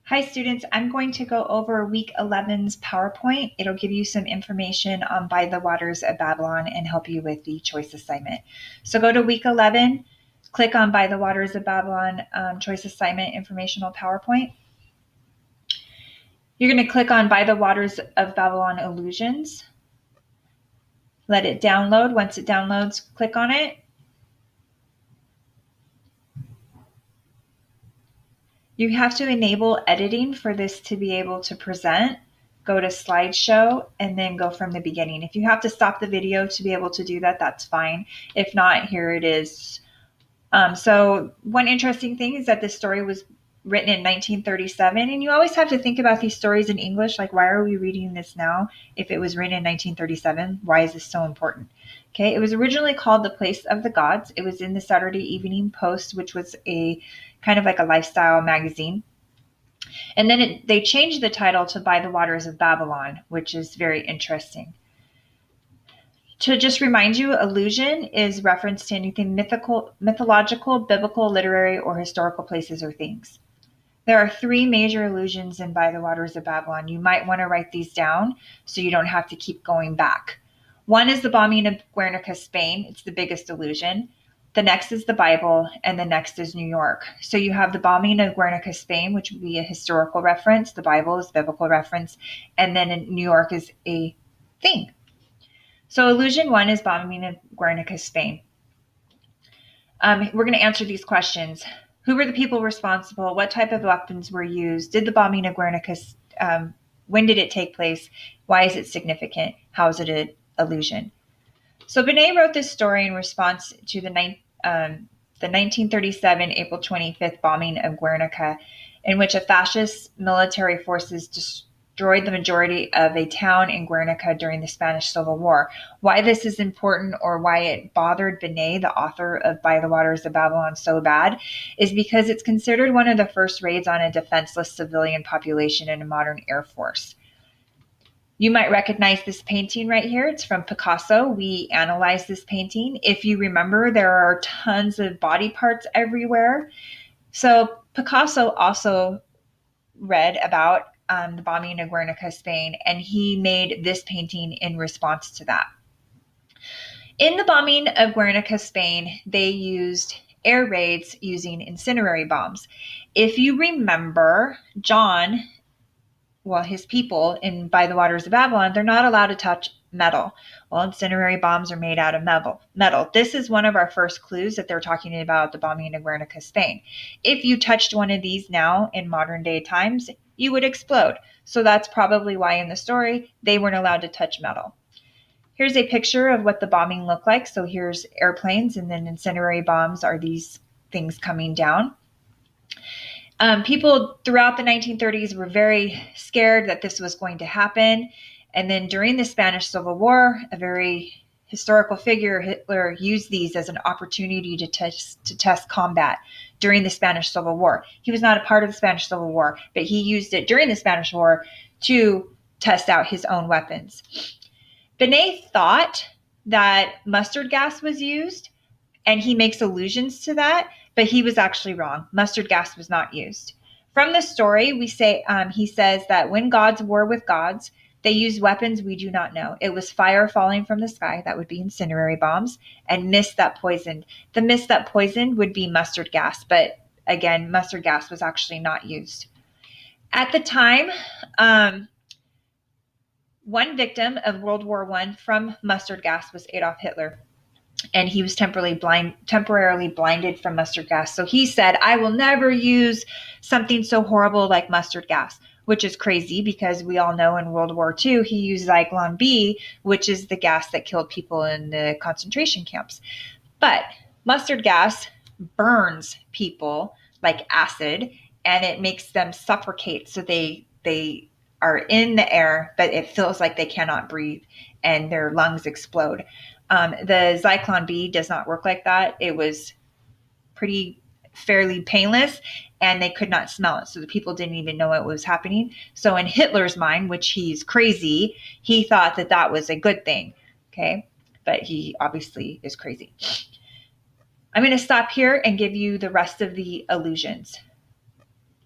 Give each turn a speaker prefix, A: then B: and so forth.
A: Hi students, I'm going to go over week 11's PowerPoint. It'll give you some information on By the Waters of Babylon and help you with the choice assignment. So go to week 11, click on By the Waters of Babylon choice assignment informational PowerPoint. You're going to click on By the Waters of Babylon illusions. Let it download. Once it downloads, click on it. You have to enable editing for this to be able to present. Go to slideshow and then go from the beginning. If you have to stop the video to be able to do that, that's fine. If not, here it is. So one interesting thing is that this story was written in 1937, and you always have to think about these stories in English, like why are we reading this now if it was written in 1937? Why is this so important? Okay, it was originally called The Place of the Gods. It was in the Saturday Evening Post, which was a kind of like a lifestyle magazine. And then they changed the title to By the Waters of Babylon, which is very interesting. To just remind you, illusion is reference to anything mythological, biblical, literary, or historical places or things. There are three major illusions in By the Waters of Babylon. You might want to write these down so you don't have to keep going back. One is the bombing of Guernica, Spain. It's the biggest illusion. The next is the Bible, and the next is New York. So you have the bombing of Guernica, Spain, which would be a historical reference. The Bible is a biblical reference. And then New York is a thing. So illusion one is bombing of Guernica, Spain. We're going to answer these questions. Who were the people responsible? What type of weapons were used? Did the bombing of Guernica, when did it take place? Why is it significant? How is it an illusion? So Benet wrote this story in response to the 1937 April 25th bombing of Guernica, in which a fascist military forces destroyed the majority of a town in Guernica during the Spanish Civil War. Why this is important, or why it bothered Benet, the author of By the Waters of Babylon, so bad, is because it's considered one of the first raids on a defenseless civilian population in a modern air force. You might recognize this painting right here. It's from Picasso. We analyzed this painting. If you remember, there are tons of body parts everywhere. So Picasso also read about the bombing of Guernica, Spain, and he made this painting in response to that. In the bombing of Guernica, Spain, they used air raids using incendiary bombs. If you remember, his people in By the Waters of Babylon, they're not allowed to touch metal. Well, incendiary bombs are made out of metal. This is one of our first clues that they're talking about the bombing of Guernica, Spain. If you touched one of these now in modern day times, you would explode. So that's probably why in the story they weren't allowed to touch metal. Here's a picture of what the bombing looked like. So here's airplanes, and then incendiary bombs are these things coming down. People throughout the 1930s were very scared that this was going to happen. And then during the Spanish Civil War, a very historical figure, Hitler, used these as an opportunity to test combat during the Spanish Civil War. He was not a part of the Spanish Civil War, but he used it during the Spanish War to test out his own weapons. Benet thought that mustard gas was used, and he makes allusions to that, but he was actually wrong. Mustard gas was not used. From the story, he says that when gods war with gods, they used weapons we do not know. It was fire falling from the sky, that would be incendiary bombs, and mist that poisoned. The mist that poisoned would be mustard gas, but again, mustard gas was actually not used. At the time, one victim of World War I from mustard gas was Adolf Hitler. And he was temporarily blinded from mustard gas. So he said, I will never use something so horrible like mustard gas, which is crazy because we all know in World War II, he used Zyklon B, which is the gas that killed people in the concentration camps. But mustard gas burns people like acid, and it makes them suffocate. So they are in the air, but it feels like they cannot breathe and their lungs explode. The Zyklon B does not work like that. It was fairly painless, and they could not smell it. So the people didn't even know it was happening. So in Hitler's mind, which he's crazy, he thought that that was a good thing. Okay. But he obviously is crazy. I'm going to stop here and give you the rest of the illusions.